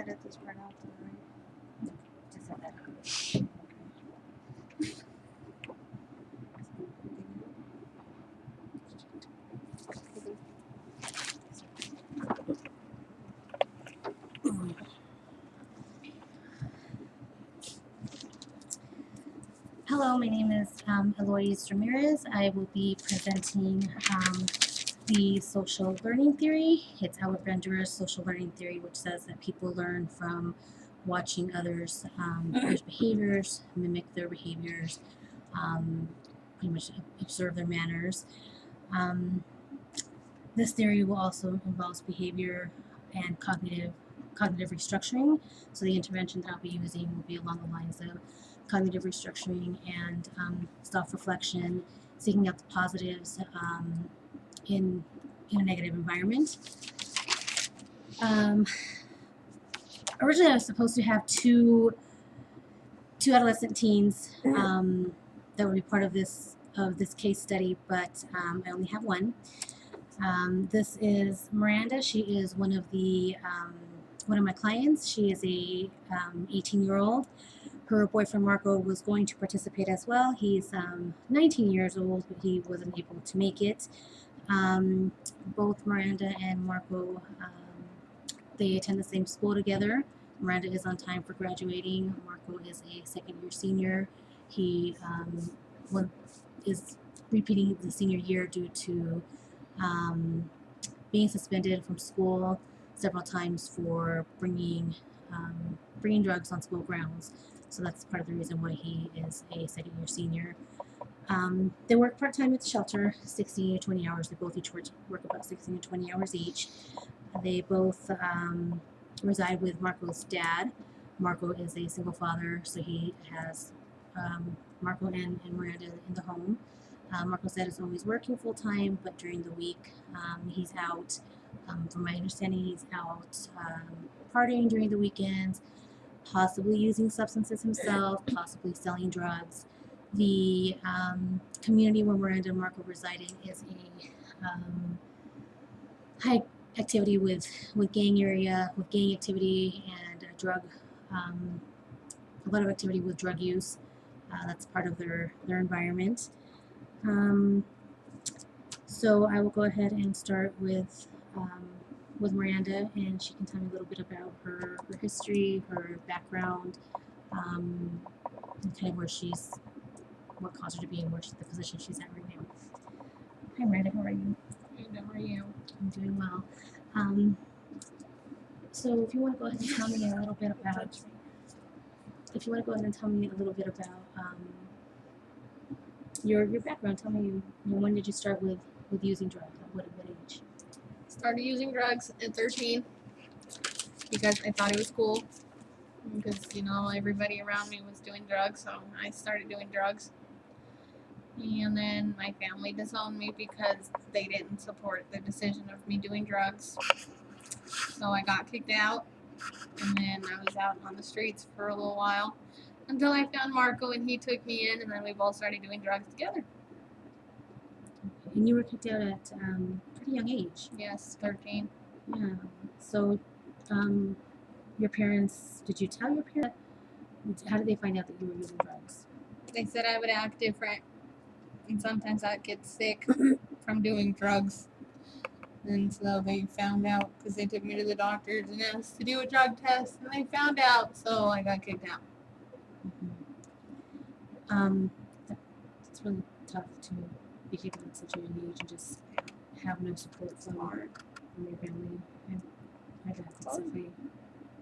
edit this part out, though, right? Just like that. Hello, my name is Eloise Ramirez. I will be presenting the social learning theory. It's Albert Bandura's social learning theory, which says that people learn from watching others' behaviors, mimic their behaviors, pretty much observe their manners. This theory will also involves behavior and cognitive restructuring. So the intervention that I'll be using will be along the lines of cognitive restructuring and self-reflection, seeking out the positives in a negative environment. Originally, I was supposed to have two adolescent teens that would be part of this case study, but I only have one. This is Miranda. She is one of my clients. She is a 18-year-old. Her boyfriend Marco was going to participate as well. He's 19 years old, but he wasn't able to make it. Both Miranda and Marco, they attend the same school together. Miranda is on time for graduating. Marco is a second-year senior. He is repeating the senior year due to being suspended from school several times for bringing drugs on school grounds. So that's part of the reason why he is a second-year senior. They work part-time at the shelter, 16 to 20 hours. They both each work about 16 to 20 hours each. They both reside with Marco's dad. Marco is a single father, so he has Marco and Miranda in the home. Marco's dad is always working full-time, but during the week he's out. From my understanding, he's out partying during the weekends, possibly using substances himself, possibly selling drugs. The community where Miranda and Marco residing is a high activity with gang activity and drug, a lot of activity with drug use. That's part of their environment. So I will go ahead and start with Miranda, and she can tell me a little bit about her history, her background, and kind of what caused her to be in the position she's at right now. Hi Miranda, how are you? And how are you? I'm doing well. So if you want to go ahead and tell me a little bit about your background. Tell me, when did you start with using drugs? At what age? Started using drugs at 13 because I thought it was cool. Because, everybody around me was doing drugs, so I started doing drugs. And then my family disowned me because they didn't support the decision of me doing drugs. So I got kicked out, and then I was out on the streets for a little while until I found Marco, and he took me in, and then we both started doing drugs together. And you were kicked out at a pretty young age. Yes, 13. Yeah. So, your parents, did you tell your parents? How did they find out that you were using drugs? They said I would act different, and sometimes I'd get sick from doing drugs. And so they found out because they took me to the doctors and asked to do a drug test, and they found out, so I got kicked out. It's really tough to be kicked out at such a young age and just have no support from your family. I bet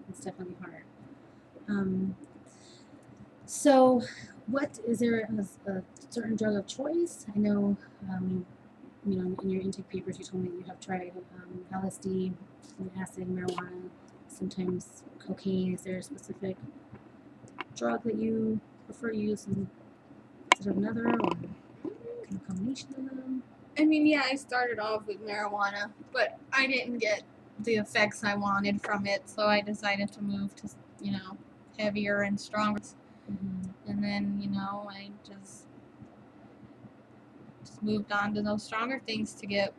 it's definitely hard. So, is there a certain drug of choice? I know, in your intake papers, you told me you have tried LSD, acid, marijuana, sometimes cocaine. Is there a specific drug that you prefer to use instead of another, or a combination of them? I started off with marijuana, but I didn't get the effects I wanted from it, so I decided to move to, heavier and stronger. And then, I just moved on to those stronger things to get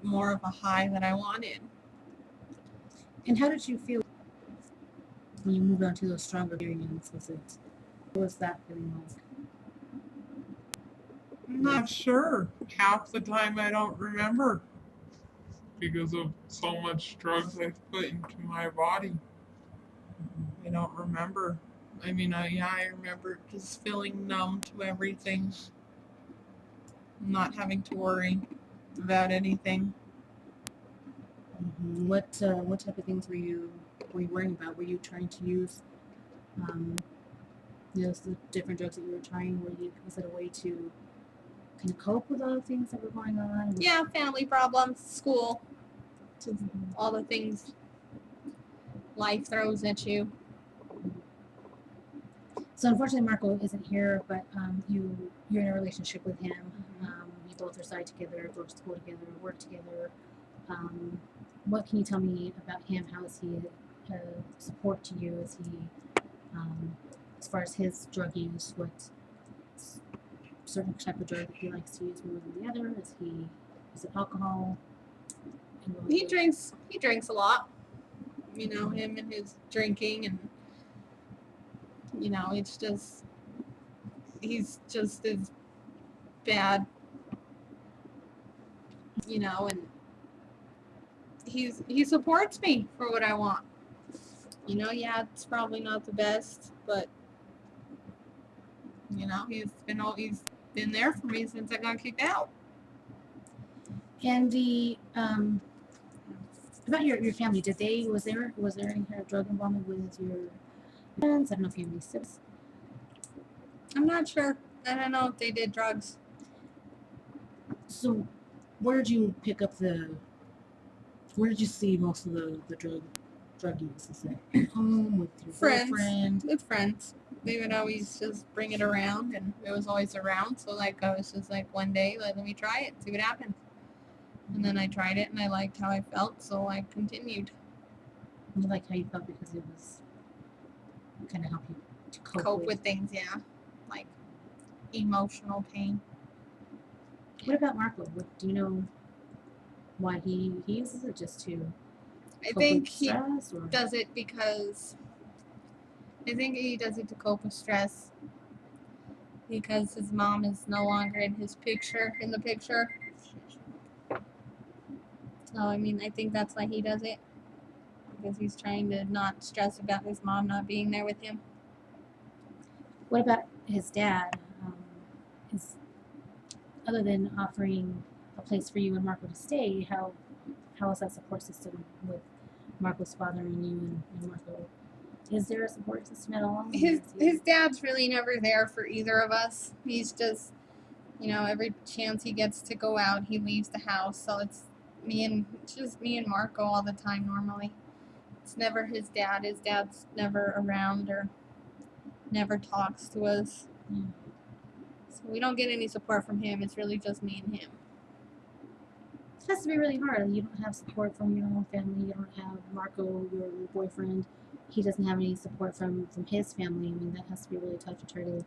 more of a high that I wanted. And how did you feel when you moved on to those stronger periods, what was that feeling like? I'm not sure. Half the time I don't remember because of so much drugs I've put into my body. I don't remember. I mean, I remember just feeling numb to everything, not having to worry about anything. What type of things were you worrying about? Were you trying to use the different drugs that you were trying? Was it a way to kind of cope with all the things that were going on? Yeah, family problems, school, just all the things life throws at you. So unfortunately, Marco isn't here, but you're in a relationship with him. You both reside together, go to school together, work together. What can you tell me about him? How is he a support to you? Is he, as far as his drug use, what certain type of drug that he likes to use more than the other? Is it alcohol? He drinks a lot. You know, him and his drinking, and you know, it's just he's just as bad. You know, and he supports me for what I want. You know, yeah, it's probably not the best, but you know, he's been there for me since I got kicked out. And the about your family, was there any kind of drug involvement with your parents? I don't know if you have any siblings. I'm not sure. I don't know if they did drugs. So where did you see most of the drug use? Is it at home with your girlfriend? With friends. They would always just bring it around, and it was always around. So like I was just like, one day, let me try it, see what happens. And then I tried it, and I liked how I felt, so I continued. You liked how you felt because it was kind of help you to Cope with things, yeah, like emotional pain. What about Marco? Do you know why he uses it? Just to I cope think with he stress, or? does it because I think he does it to cope with stress because his mom is no longer in the picture. So I mean, I think that's why he does it, because he's trying to not stress about his mom not being there with him. What about his dad? Other than offering a place for you and Marco to stay, how is that support system with Marco's father and you and Marco? Is there a support system at all? His dad's really never there for either of us. He's just, you know, every chance he gets to go out, he leaves the house. So it's just me and Marco all the time normally. It's never his dad. His dad's never around or never talks to us. So we don't get any support from him. It's really just me and him. It has to be really hard. You don't have support from your own family. You don't have Marco, your boyfriend. He doesn't have any support from his family. I mean, that has to be really tough to try to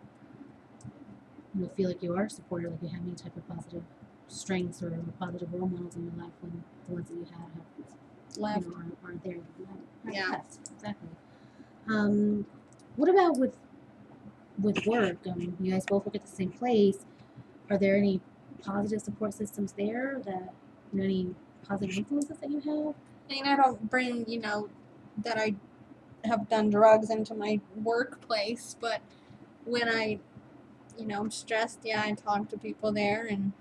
feel like you are supported, like you have any type of positive strengths or positive role models in your life when the ones that you have Left. Aren't there. Yeah. Left. Exactly. What about with work? You guys both work at the same place. Are there any positive support systems there that any positive influences that you have? I mean, I don't bring, that I have done drugs into my workplace, but when I'm stressed, yeah, I talk to people there and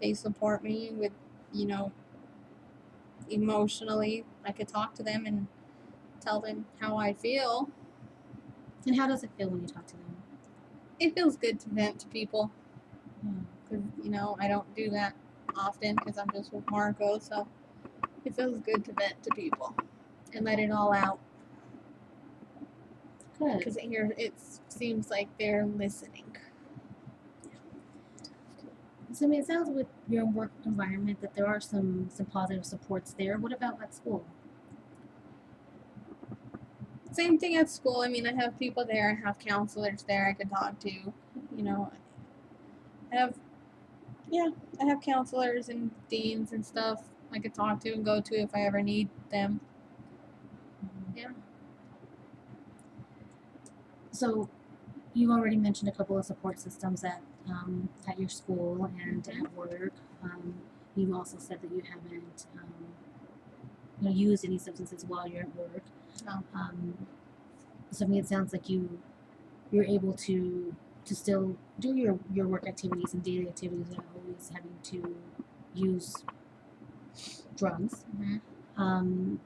they support me with, emotionally. I could talk to them and tell them how I feel. And how does it feel when you talk to them? It feels good to vent to people. Yeah. Because, I don't do that often because I'm just with Marco, so it feels good to vent to people and let it all out. Good. Because it seems like they're listening. So, I mean, it sounds with your work environment that there are some positive supports there. What about at school? Same thing at school. I mean, I have people there. I have counselors there I could talk to. I have counselors and deans and stuff I could talk to and go to if I ever need them. Yeah. So you've already mentioned a couple of support systems at your school and at work. You also said that you haven't used any substances while you're at work. No. So I mean, it sounds like you're able to still do your work activities and daily activities without always having to use drugs. Mm-hmm.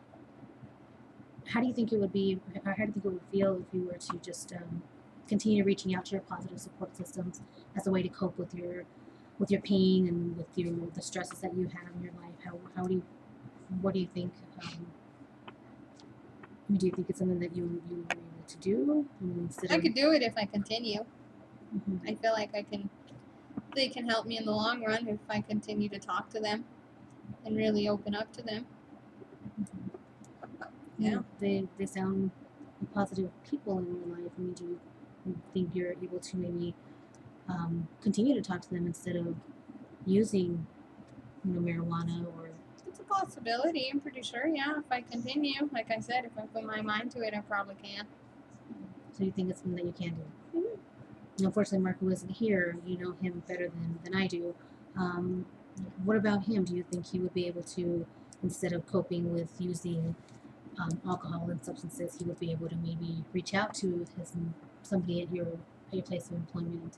How do you think it would be, or how do you think it would feel if you were to just continue reaching out to your positive support systems as a way to cope with your pain and with the stresses that you have in your life? What do you think? Do you think it's something that you were able to do? I could do it if I continue. Mhm. I feel like they can help me in the long run if I continue to talk to them and really open up to them. Yeah. They sound like positive people in your life. I mean, do you think you're able to maybe continue to talk to them instead of using, marijuana or? It's a possibility. I'm pretty sure. Yeah, if I continue, like I said, if I put my mind to it, I probably can. So you think it's something that you can do? Mhm. Unfortunately, Marco isn't here. You know him better than I do. What about him? Do you think he would be able to, instead of coping with using alcohol and substances, he would be able to maybe reach out to somebody at your place of employment?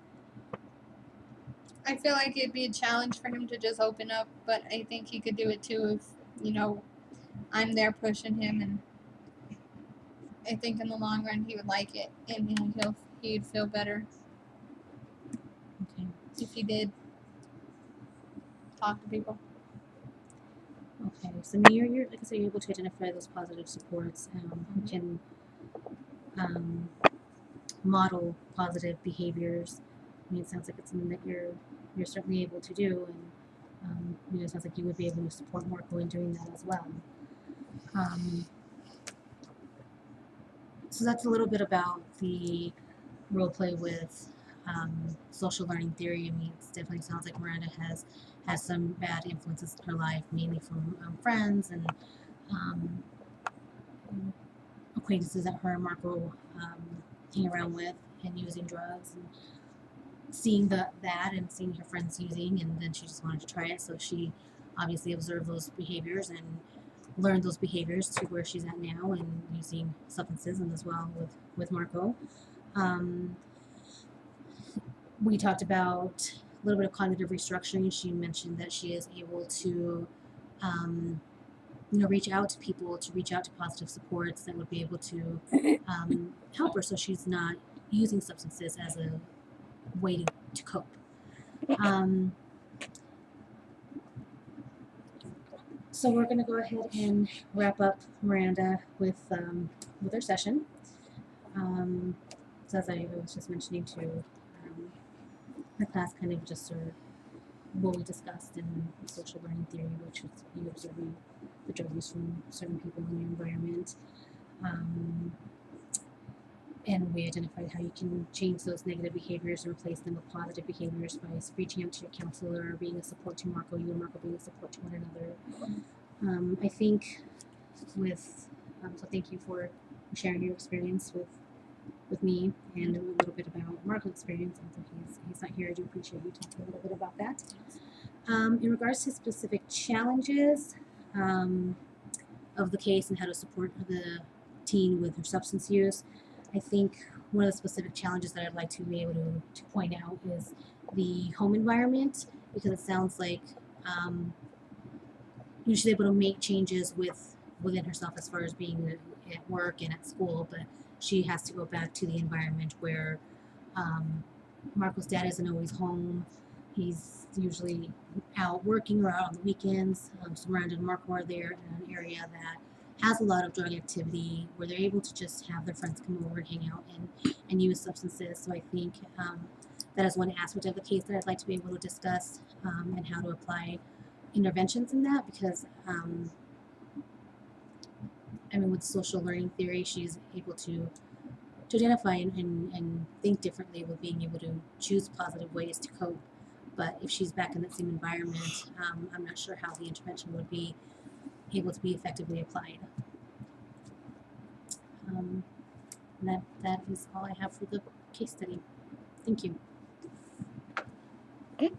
I feel like it'd be a challenge for him to just open up, but I think he could do it too if I'm there pushing him, and I think in the long run he would like it, and he'd feel better Okay. if he did talk to people. Okay. So you're like I said, you're able to identify those positive supports. Who can model positive behaviors. I mean, it sounds like it's something that you're certainly able to do, and it sounds like you would be able to support Marco in doing that as well. So that's a little bit about the role play with social learning theory. I mean, it definitely sounds like Miranda has some bad influences in her life, mainly from friends and um, acquaintances that her and Marco hang around with, and using drugs, and seeing that and seeing her friends using, and then she just wanted to try it. So she obviously observed those behaviors and learned those behaviors to where she's at now, and using substances, and as well with Marco. We talked about a little bit of cognitive restructuring. She mentioned that she is able to reach out to people, to reach out to positive supports that would be able to help her, so she's not using substances as a way to cope. So we're going to go ahead and wrap up Miranda with our session. So as I was just mentioning to the class, kind of just sort of what we discussed in social learning theory, which is you observing the drug use from certain people in your environment. And we identified how you can change those negative behaviors and replace them with positive behaviors by reaching out to your counselor, or being a support to Marco, you and Marco being a support to one another. I think so thank you for sharing your experience with me, and a little bit about Marco's experience. Although he's not here, I do appreciate you talking a little bit about that. In regards to specific challenges of the case and how to support the teen with her substance use, I think one of the specific challenges that I'd like to be able to point out is the home environment, because it sounds like she's able to make changes within herself as far as being at work and at school, but she has to go back to the environment where Marco's dad isn't always home. He's usually out working or out on the weekends. So Miranda and Marco are there in an area that has a lot of drug activity, where they're able to just have their friends come over and hang out and use substances. So I think that is one aspect of the case that I'd like to be able to discuss, and how to apply interventions in that, because with social learning theory, she's able to identify and think differently, with being able to choose positive ways to cope. But if she's back in that same environment, I'm not sure how the intervention would be able to be effectively applied. That is all I have for the case study. Thank you. Okay.